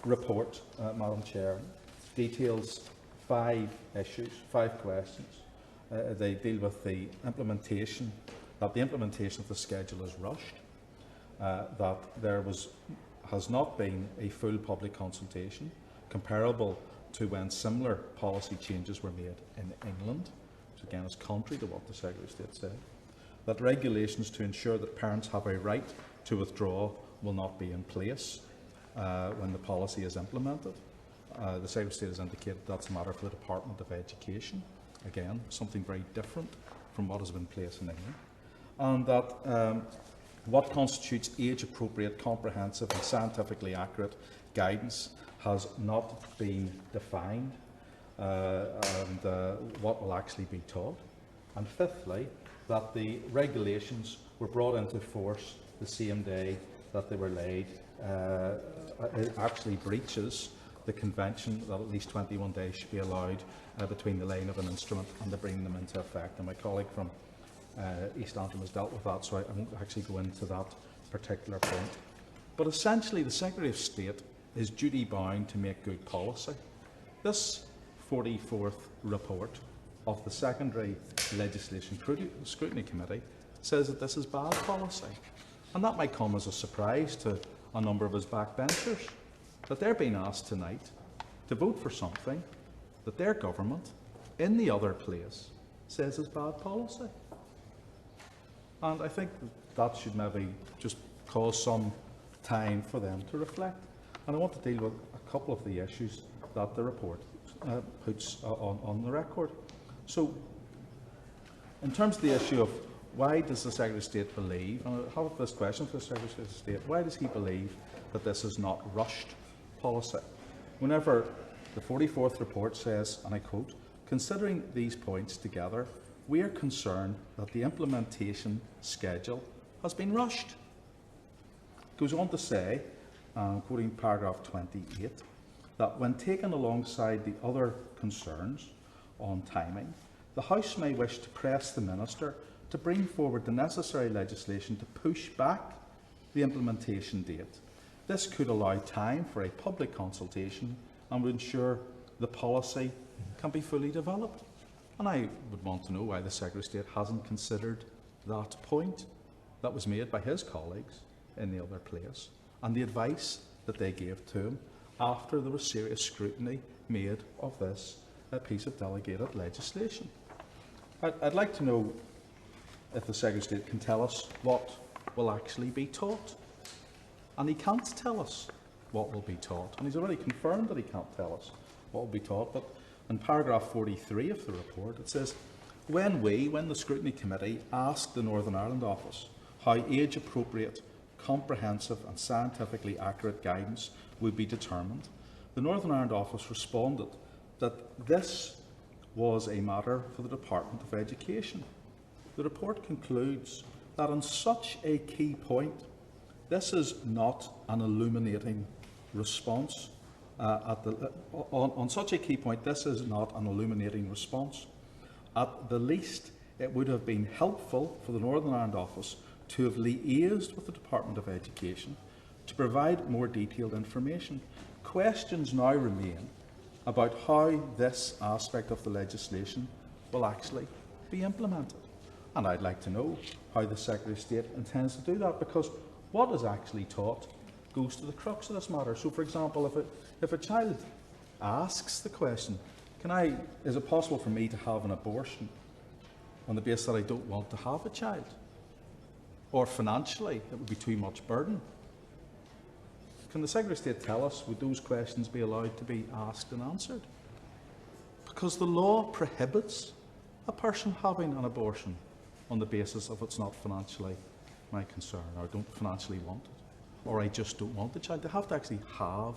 report, Madam Chair, details 5 issues, 5 questions. They deal with the implementation, that the implementation of the schedule is rushed, that there has not been a full public consultation comparable to when similar policy changes were made in England, which again is contrary to what the Secretary of State said, that regulations to ensure that parents have a right to withdraw will not be in place when the policy is implemented. The Secretary of State has indicated that's a matter for the Department of Education, again something very different from what has been in place in England, and that what constitutes age-appropriate, comprehensive and scientifically accurate guidance has not been defined, and what will actually be taught. And fifthly, that the regulations were brought into force the same day that they were laid. It actually breaches the convention that at least 21 days should be allowed between the laying of an instrument and the bringing them into effect. And my colleague from East Antrim has dealt with that, so I won't actually go into that particular point. But essentially, the Secretary of State is duty-bound to make good policy. This 44th report of the Secondary Legislation Scrutiny Committee says that this is bad policy. And that might come as a surprise to a number of his backbenchers, that they're being asked tonight to vote for something that their government, in the other place, says is bad policy. And I think that should maybe just cause some time for them to reflect. And I want to deal with a couple of the issues that the report puts on the record. So, in terms of the issue of why does the Secretary of State believe, and I have this question for the Secretary of State, why does he believe that this is not rushed policy? Whenever the 44th report says, and I quote, "Considering these points together, we are concerned that the implementation schedule has been rushed." It goes on to say, quoting paragraph 28, that when taken alongside the other concerns on timing, the House may wish to press the Minister to bring forward the necessary legislation to push back the implementation date. This could allow time for a public consultation and would ensure the policy can be fully developed. And I would want to know why the Secretary of State hasn't considered that point that was made by his colleagues in the other place and the advice that they gave to him after there was serious scrutiny made of this piece of delegated legislation. I'd like to know if the Secretary of State can tell us what will actually be taught. And he can't tell us what will be taught. And he's already confirmed that he can't tell us what will be taught. But in paragraph 43 of the report, it says, when the Scrutiny Committee asked the Northern Ireland Office how age-appropriate, comprehensive and scientifically accurate guidance would be determined, the Northern Ireland Office responded that this was a matter for the Department of Education. The report concludes that on such a key point, this is not an illuminating response. On such a key point, this is not an illuminating response. At the least, it would have been helpful for the Northern Ireland Office to have liaised with the Department of Education to provide more detailed information. Questions now remain about how this aspect of the legislation will actually be implemented. And I'd like to know how the Secretary of State intends to do that, because what is actually taught goes to the crux of this matter. So, for example, if a child asks the question, is it possible for me to have an abortion on the basis that I don't want to have a child? Or financially, it would be too much burden. Can the Secretary of State tell us, would those questions be allowed to be asked and answered? Because the law prohibits a person having an abortion on the basis of it's not financially my concern, or I don't financially want it, or I just don't want the child. They have to actually have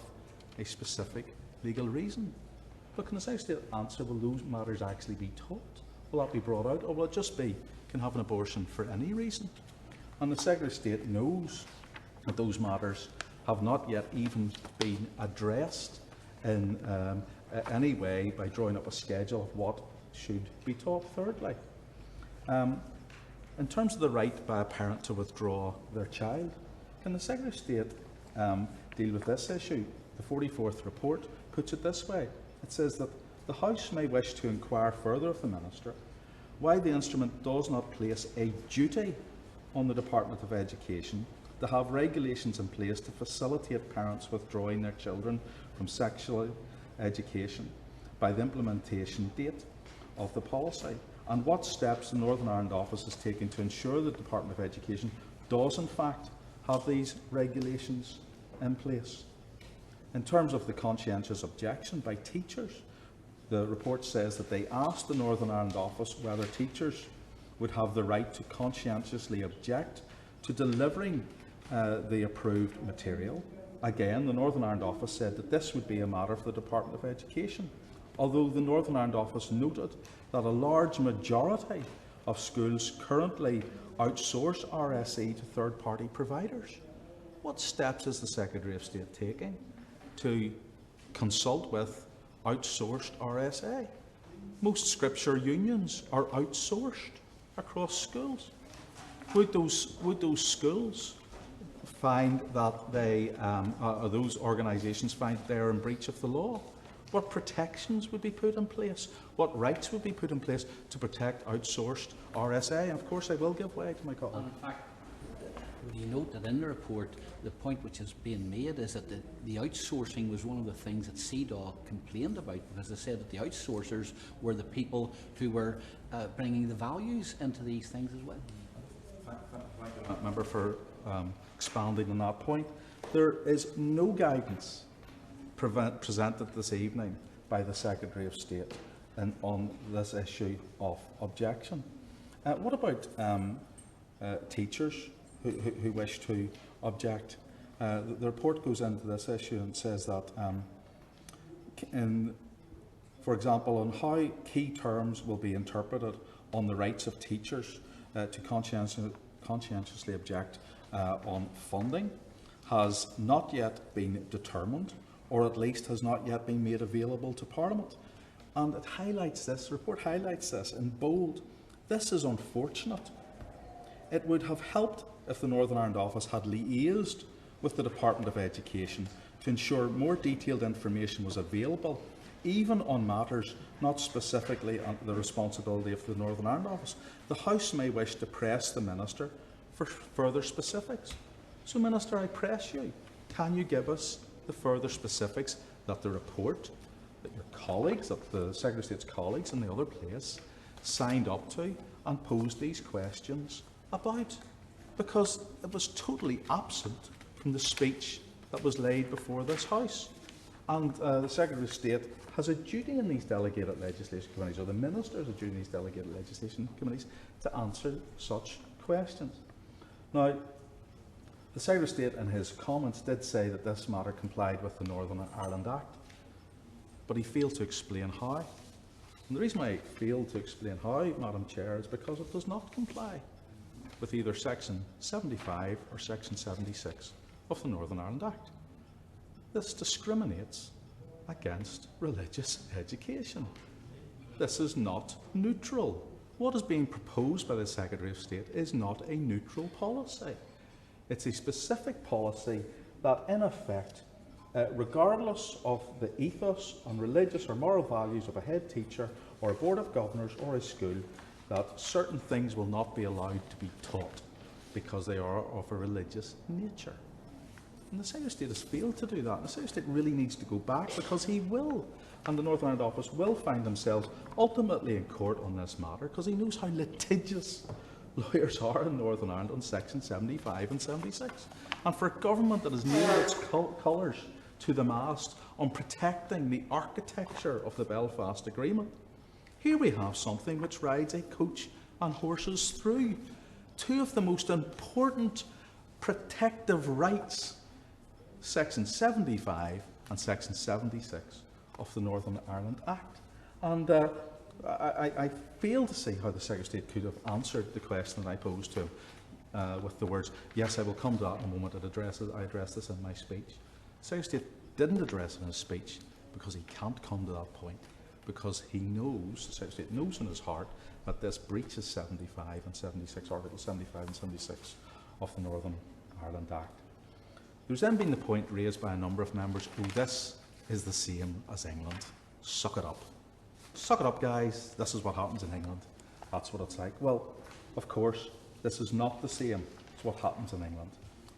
a specific legal reason. But can the Secretary of State answer, will those matters actually be taught? Will that be brought out, or will it just be, can have an abortion for any reason? And the Secretary of State knows that those matters have not yet even been addressed in any way by drawing up a schedule of what should be taught. Thirdly, in terms of the right by a parent to withdraw their child, can the Secretary of State deal with this issue? the 44th report puts it this way. It says that the House may wish to inquire further of the Minister why the instrument does not place a duty on the Department of Education to have regulations in place to facilitate parents withdrawing their children from sexual education by the implementation date of the policy, and what steps the Northern Ireland Office is taking to ensure the Department of Education does in fact have these regulations in place. In terms of the conscientious objection by teachers, the report says that they asked the Northern Ireland Office whether teachers would have the right to conscientiously object to delivering the approved material. Again, the Northern Ireland Office said that this would be a matter for the Department of Education, although the Northern Ireland Office noted that a large majority of schools currently outsource RSE to third-party providers. What steps is the Secretary of State taking to consult with outsourced RSA? Most scripture unions are outsourced across schools. Would those schools find that they, or those organisations find they are in breach of the law? What protections would be put in place? What rights would be put in place to protect outsourced RSA? And of course I will give way to my colleague. And in fact, you note that in the report, the point which is being made is that the outsourcing was one of the things that CDAW complained about, because they said that the outsourcers were the people who were bringing the values into these things as well. Thank you, Member, for expanding on that point. There is no guidance presented this evening by the Secretary of State on this issue of objection. What about teachers who wish to object? The report goes into this issue and says that, for example, on how key terms will be interpreted on the rights of teachers to conscientiously object on funding has not yet been determined, or at least has not yet been made available to Parliament. And it highlights this, the report highlights this in bold. This is unfortunate. It would have helped if the Northern Ireland Office had liaised with the Department of Education to ensure more detailed information was available, even on matters not specifically on the responsibility of the Northern Ireland Office. The House may wish to press the Minister for further specifics. So, Minister, I press you. Can you give us the further specifics that the report, that your colleagues, that the Secretary of State's colleagues in the other place signed up to and posed these questions about? Because it was totally absent from the speech that was laid before this House. And the Secretary of State has a duty in these delegated legislation committees, or the Minister has a duty in these delegated legislation committees, to answer such questions. Now, the Secretary of State in his comments did say that this matter complied with the Northern Ireland Act, but he failed to explain how. And the reason why he failed to explain how, Madam Chair, is because it does not comply with either Section 75 or Section 76 of the Northern Ireland Act. This discriminates against religious education. This is not neutral. What is being proposed by the Secretary of State is not a neutral policy. It's a specific policy that, in effect, regardless of the ethos and religious or moral values of a head teacher or a board of governors or a school, that certain things will not be allowed to be taught because they are of a religious nature. And the Secretary of State has failed to do that. The Secretary of State really needs to go back, because he will, and the Northern Ireland Office will find themselves ultimately in court on this matter, because he knows how litigious lawyers are in Northern Ireland on Section 75 and 76. And for a government that has nailed its colours to the mast on protecting the architecture of the Belfast Agreement, here we have something which rides a coach and horses through two of the most important protective rights, Section 75 and Section 76 of the Northern Ireland Act. And I fail to see how the Secretary of State could have answered the question that I posed to him with the words, yes, I will come to that in a moment, I address this in my speech. The Secretary of State didn't address it in his speech because he can't come to that point, because he knows, the Secretary of State knows in his heart, that this breaches 75 and 76, Article 75 and 76 of the Northern Ireland Act. There's then been the point raised by a number of members, oh, this is the same as England. Suck it up. Suck it up, guys. This is what happens in England. That's what it's like. Well, of course, this is not the same as what happens in England.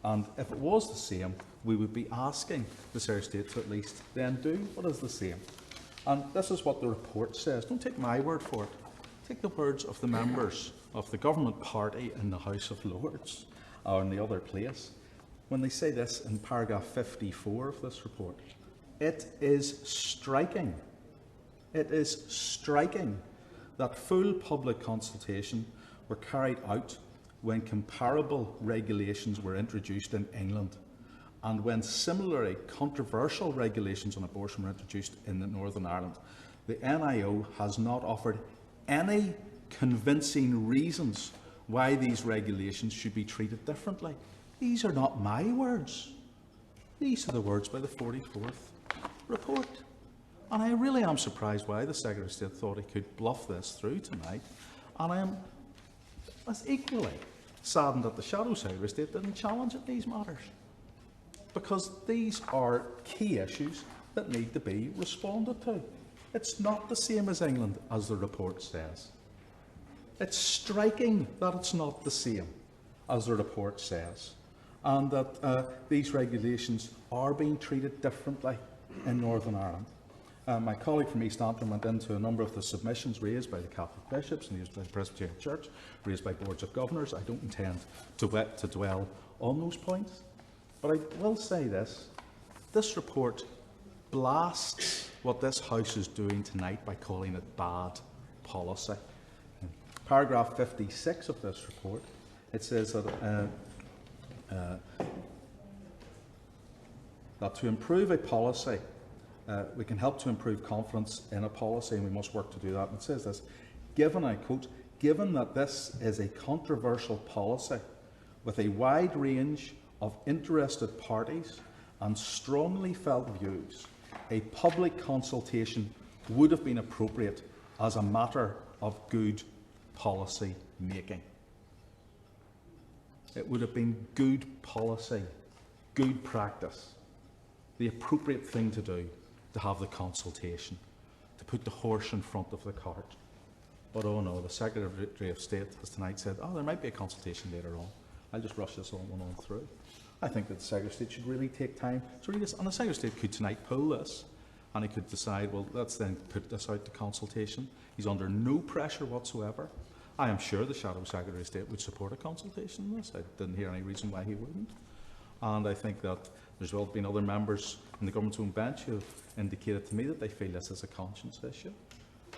And if it was the same, we would be asking the Secretary of State to at least then do what is the same. And this is what the report says. Don't take my word for it. Take the words of the members of the government party in the House of Lords or in the other place when they say this in paragraph 54 of this report. It is striking. It is striking that full public consultation were carried out when comparable regulations were introduced in England and when similarly controversial regulations on abortion were introduced in Northern Ireland. The NIO has not offered any convincing reasons why these regulations should be treated differently. These are not my words. These are the words by the 44th report. And I really am surprised why the Secretary of State thought he could bluff this through tonight. And I am equally saddened that the Shadow Secretary of State didn't challenge at these matters. Because these are key issues that need to be responded to. It's not the same as England, as the report says. It's striking that it's not the same as the report says, and that these regulations are being treated differently in Northern Ireland. My colleague from East Antrim went into a number of the submissions raised by the Catholic bishops and the Presbyterian Church, raised by boards of governors. I don't intend to dwell on those points, but I will say this. This report blasts what this House is doing tonight by calling it bad policy. In paragraph 56 of this report, it says that to improve a policy, we can help to improve confidence in a policy, and we must work to do that. And it says this, given, I quote, given that this is a controversial policy with a wide range of interested parties and strongly felt views, a public consultation would have been appropriate as a matter of good policy making. It would have been good policy, good practice, the appropriate thing to do to have the consultation, to put the horse in front of the cart. But oh no, the Secretary of State has tonight said, oh, there might be a consultation later on. I'll just rush this one on through. I think that the Secretary of State should really take time to read this. And the Secretary of State could tonight pull this, and he could decide, well, let's then put this out to consultation. He's under no pressure whatsoever. I am sure the Shadow Secretary of State would support a consultation on this. I didn't hear any reason why he wouldn't. And I think that there's well been other members in the government's own bench who have indicated to me that they feel this is a conscience issue.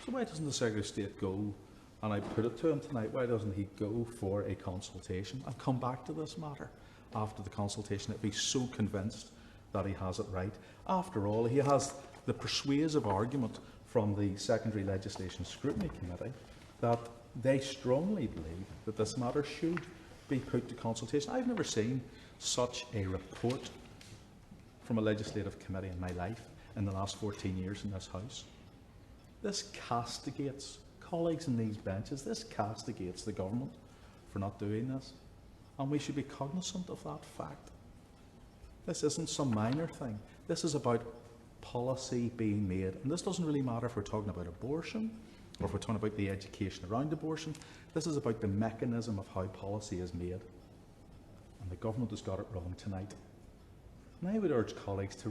So why doesn't the Secretary of State go, and I put it to him tonight, why doesn't he go for a consultation and come back to this matter after the consultation if he's so convinced that he has it right? After all, he has the persuasive argument from the Secondary Legislation Scrutiny Committee that they strongly believe that this matter should be put to consultation. I've never seen such a report from a legislative committee in my life in the last 14 years in this House. This castigates colleagues in these benches, this castigates the government for not doing this. And we should be cognizant of that fact. This isn't some minor thing. This is about policy being made. And this doesn't really matter if we're talking about abortion or if we're talking about the education around abortion. This is about the mechanism of how policy is made. And the government has got it wrong tonight. And I would urge colleagues to